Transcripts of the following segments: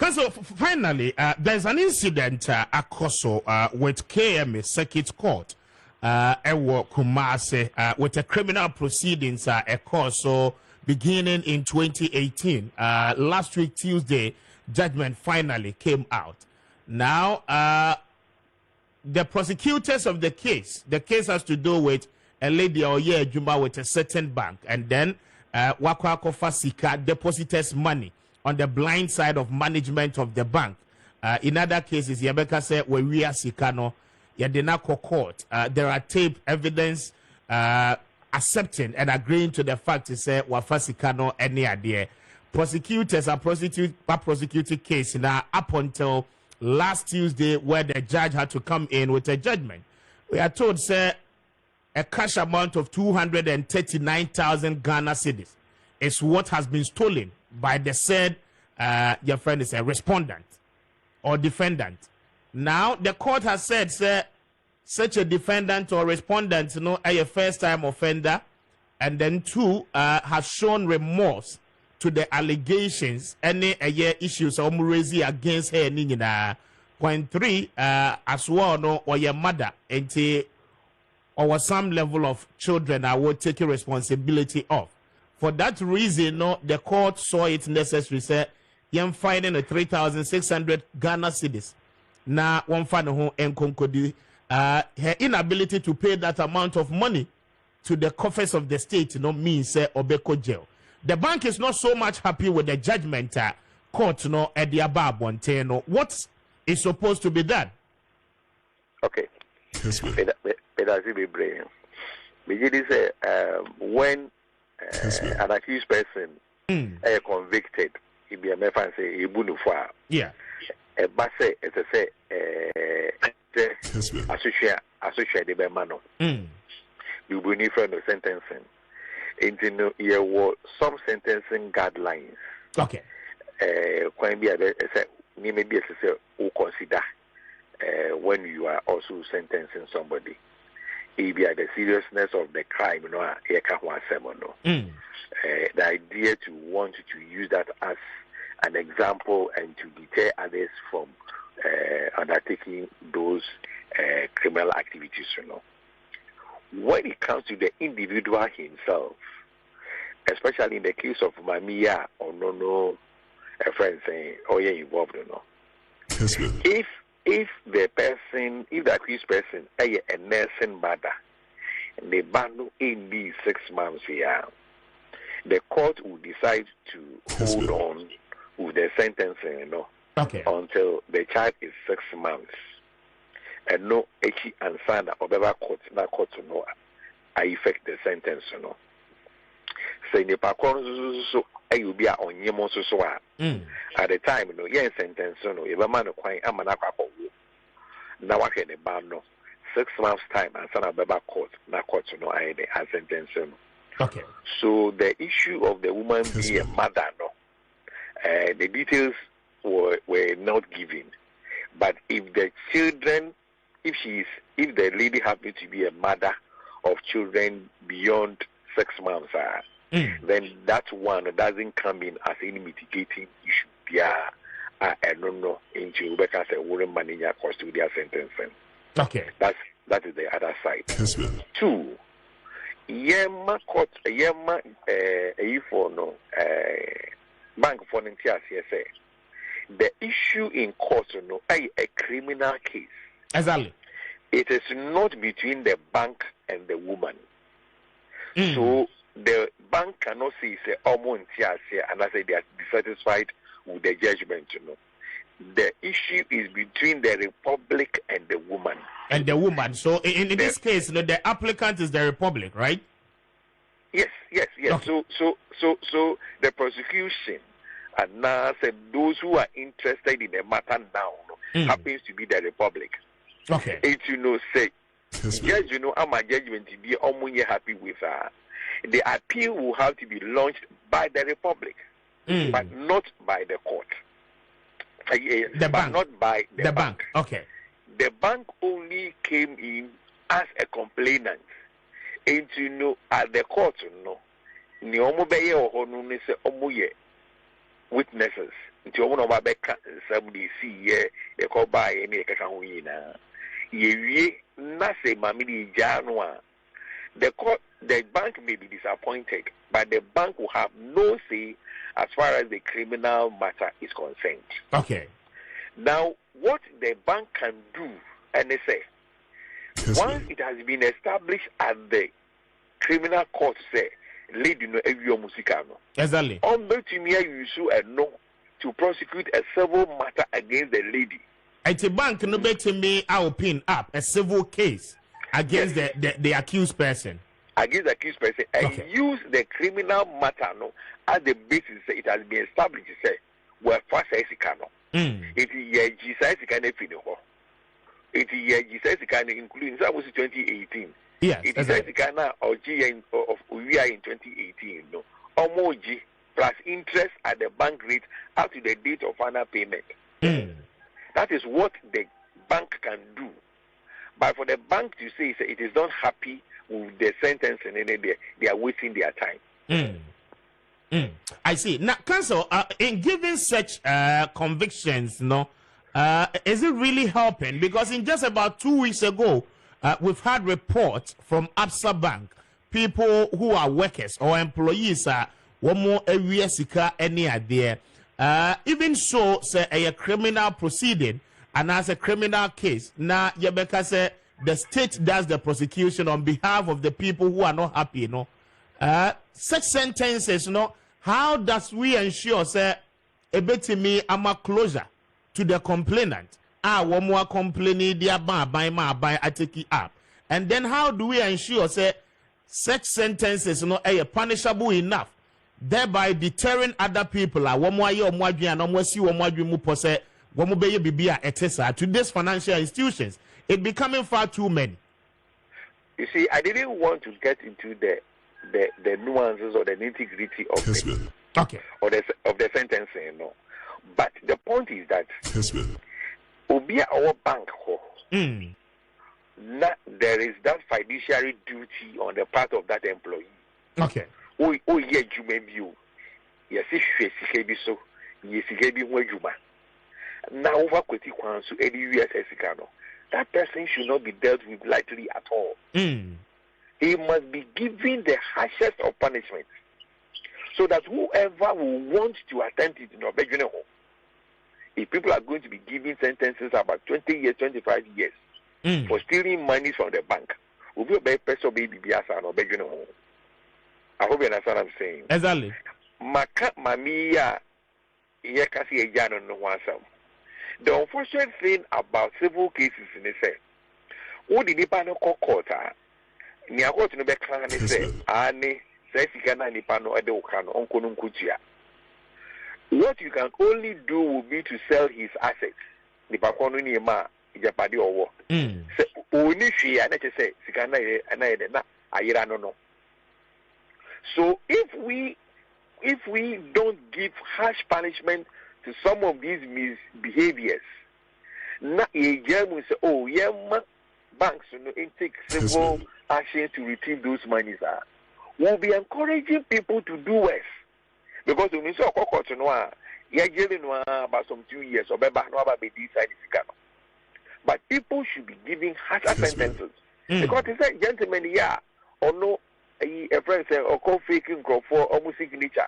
So finally, there's an incident across with KMA Circuit Court Kumase with a criminal proceedings so beginning in 2018. Last week, Tuesday, judgment finally came out. Now, the prosecutors of the case has to do with a lady or Juma with a certain bank, and then Wakwakofa Sika depositors money on the blind side of management of the bank. In other cases, Yabeka said, we are Sikano, Yadinako court. There are tape evidence accepting and agreeing to the fact to say, Wafa Sikano, any idea. Prosecutors are prosecuting case now up until last Tuesday, where the judge had to come in with a judgment. We are told, sir, a cash amount of 239,000 Ghana cedis is what has been stolen by the said, your friend is a respondent or defendant. Now, the court has said, sir, such a defendant or respondent, a first-time offender, and then two, has shown remorse to the allegations, any issues raising against her. Point three, as well, or your mother, or some level of children I will take responsibility of. For that reason, the court saw it necessary, say, you're finding a 3,600 Ghana cedis. Now, one final home and concodi, her inability to pay that amount of money to the coffers of the state, means Obeko jail. The bank is not so much happy with the judgment court, at the above one. What is supposed to be done? Okay. It has to be brave. Begin say when an accused person is convicted, he be a mefan say he bunu fa. Yeah. A basse it's a say associate the mano. You bunu for no sentencing. Into here were some sentencing guidelines. Okay. When be a maybe a who consider when you are also sentencing somebody. It be the seriousness of the crime, the idea to want to use that as an example and to deter others from undertaking those criminal activities, When it comes to the individual himself, especially in the case of Mamiya or no, a friend saying, oh yeah, involved or no. If the accused person is a nursing mother, and the ban in these 6 months here, the court will decide to hold on with the sentencing, until the child is 6 months. And no echi answer or whatever court to know I effect the sentence, Say the pakon so you be on yemo so at the time, sentence, if a man quite a manako. Now I can ban 6 months time and son of Baba court, not court to know I sentence. Okay. So the issue of the woman being a mother, the details were not given. But if the children, if the lady happens to be a mother of children beyond 6 months, then that one doesn't come in as any mitigating issue. Yeah, I don't know. Into because a woman managing custodial sentencing. Okay, that is the other side. Kessben. Two, court, bank for CSA. The issue in court, a criminal case. Exactly. It is not between the bank and the woman. So the bank cannot say almost and I say they are dissatisfied with the judgment. The issue is between the republic and the woman. And the woman. So in this case, the applicant is the republic, right? Yes. Okay. So the prosecution and now said those who are interested in the matter now happens to be the republic. Okay. It say judge, I'm a judgment to be almost happy with her. The appeal will have to be launched by the republic, but not by the court. Bank. Not by the bank. Okay. The bank only came in as a complainant. And at the court, witnesses. nti omo no ba beka somebody see ye ko buy any kaka ho yina ye wie na se mamidi jano a the bank may be disappointed, but the bank will have no say as far as the criminal matter is concerned. Okay. Now, what the bank can do, and they say, once it has been established at the criminal court, say, lady no evio musicano. Exactly. On Betimia, you sue a no to prosecute a civil matter against the lady. At a bank, no better me, I'll pin up a civil case against the accused person. Against the accused person, and use the criminal matter no as the basis. It has been established. Say, well, first I cano. It is Jesus can finish. It is Jesus can include. That was 2018. Yes, it is Ghana or G of we are in 2018. No, almost G plus interest at the bank rate up to the date of final payment. That is what the bank can do. But for the bank to say it is not happy with the sentence and they are wasting their time. I see. Now, Counsel, in giving such convictions, is it really helping? Because in just about 2 weeks ago, we've had reports from Absa Bank, people who are workers or employees are one more area sika any idea. Even so, say a criminal proceeding and as a criminal case. Now, Yabeka said the state does the prosecution on behalf of the people who are not happy. Such sentences, how does we ensure, say, a bit me ama closure to the complainant? One more complaining, dear by I take it up. And then how do we ensure, say, such sentences are punishable enough, thereby deterring other people? One more year, more and almost you, one more you move, one more baby, etc. To these financial institutions, it's becoming far too many. You see, I didn't want to get into the nuances or the nitty-gritty of Kessben. Of the sentencing, But the point is that Kessben. Obia our bank there is that fiduciary duty on the part of that employee. Okay. Oh yeah, you may view. Yes, if so, yes, you now over so any USS that person should not be dealt with lightly at all. He must be given the harshest of punishment, so that whoever will want to attempt it, if people are going to be giving sentences about 20 years, 25 years for stealing money from the bank, will be a bad person, baby, I hope you understand what I'm saying. Exactly. Mamia, the unfortunate thing about civil cases in the sense, what did the panel call court? Nia court no be clan say, ani say sikana ni pano ede okano onko nkutia. What you can only do will be to sell his assets. The pakono ni ma ijapade owo. Se oni hwe ya na che say sikana na na ayira no. So if we don't give harsh punishment to some of these misbehaviors, na ejemu say oh yeah banks take civil action to retrieve those monies will be encouraging people to do worse. Because when you say about some 2 years or but people should be giving harsher sentences. Because they say, gentlemen, or no, a friend say, or call faking for almost signature.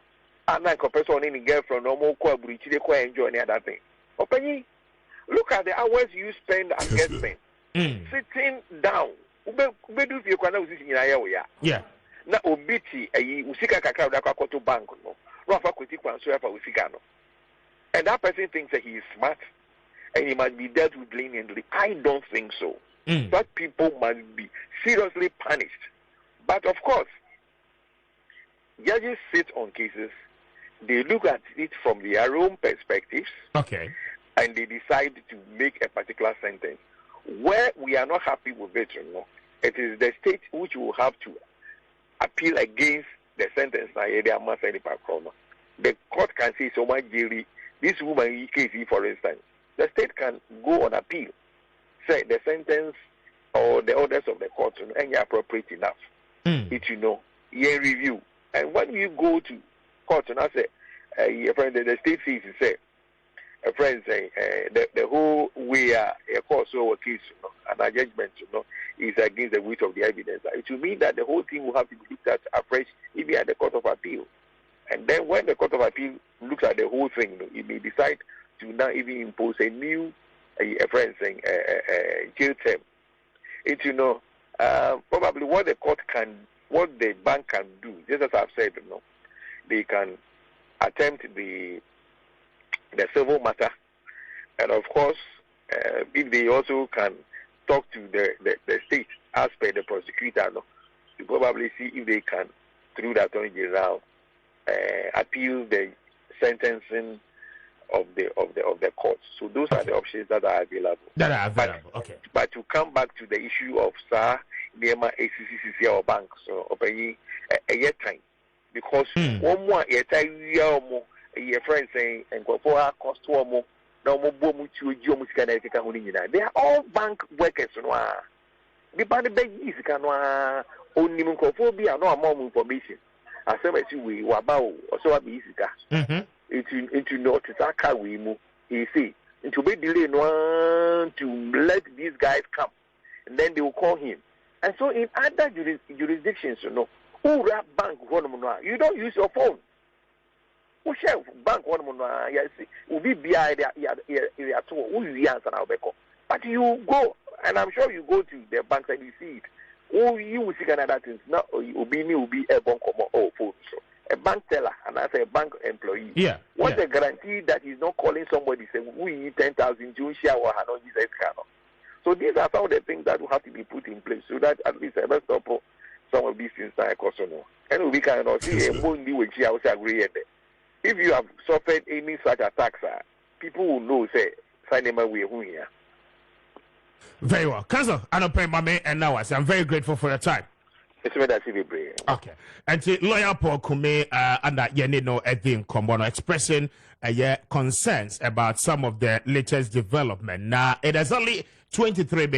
And like a person in girlfriend, no more quite enjoy any other thing. Open, look at the hours you spend at Kessben. Sitting down. Yeah. Na obiti usika kakao da kwa to bank no. Rafa kweti kwa so yafa usika no. And that person thinks that he is smart and he must be dealt with leniently. I don't think so. That people must be seriously punished. But of course, judges sit on cases, they look at it from their own perspectives. Okay. And they decide to make a particular sentence. Where we are not happy with it, it is the state which will have to appeal against the sentence. The court can say so much jury. This woman case, for instance, the state can go on appeal, say the sentence or the orders of the court and appropriate enough. It review. And when you go to court and I say, the state says, a friend saying the whole way a court so a case, and a judgment, is against the weight of the evidence. It will mean that the whole thing will have to be looked at afresh, even at the Court of Appeal. And then when the Court of Appeal looks at the whole thing, it may decide to now even impose a new, a friend saying, jail term. Probably what the court can, what the bank can do, just as I've said, they can attempt the civil matter, and of course, if they also can talk to the state as per the prosecutor, to probably see if they can, through the Attorney General, appeal the sentencing of the court. So those are the options that are available. Okay. But to come back to the issue of KMA ACCC or banks or a year time, because one more year time your friend saying and go for cost one more. Now they are all bank workers. The band is only muncophobia, no more information. As I say, we were about or so into notice our we move. You see, into be delayed to let these guys come, and then they will call him. And so, in other jurisdictions, who rap bank one, you don't use your phone. Who share bank one, yes, will be behind at all. Who you answer now, but you go, and I'm sure you go to the banks and you see it. Oh, you will see another things. Now, will be a bank or phone. So, a bank teller and as a bank employee. Yeah. What's the guarantee that he's not calling somebody saying we need 10,000 to share or Hanon Jesus cannot? So these are some of the things that will have to be put in place so that at least I must stop some of these things that I cost no. And we cannot see a money which I also agree. If you have suffered any such attacks, people will know say sign them away who here. Very well. Council, and now I'm very grateful for your time. Okay. And lawyer Paul Kume and that Yenino Edin Kombono expressing concerns about some of the latest development. Now, it is only 23 minutes.